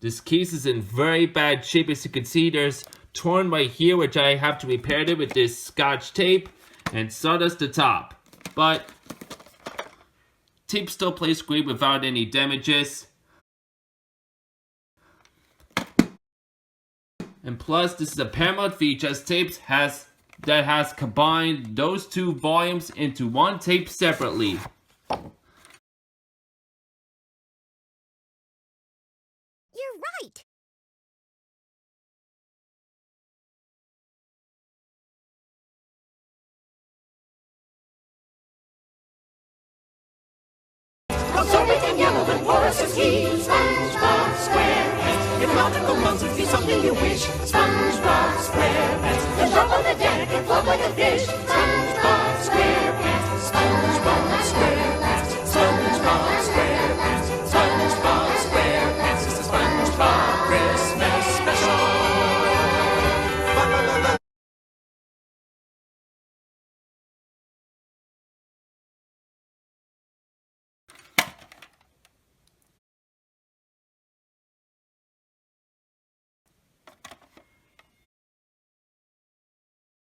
This case is in very bad shape. As you can see, there's torn right here, which I have to repair it with this Scotch tape, and so does the top. But tape still plays great without any damages. And plus, this is a Paramount VHS tape that has combined those two volumes into one tape separately. You're right. So big and yellow and porous as he, SpongeBob SquarePants. If nautical monsters be something you wish, SpongeBob SquarePants. Can jump on the deck and float like a fish.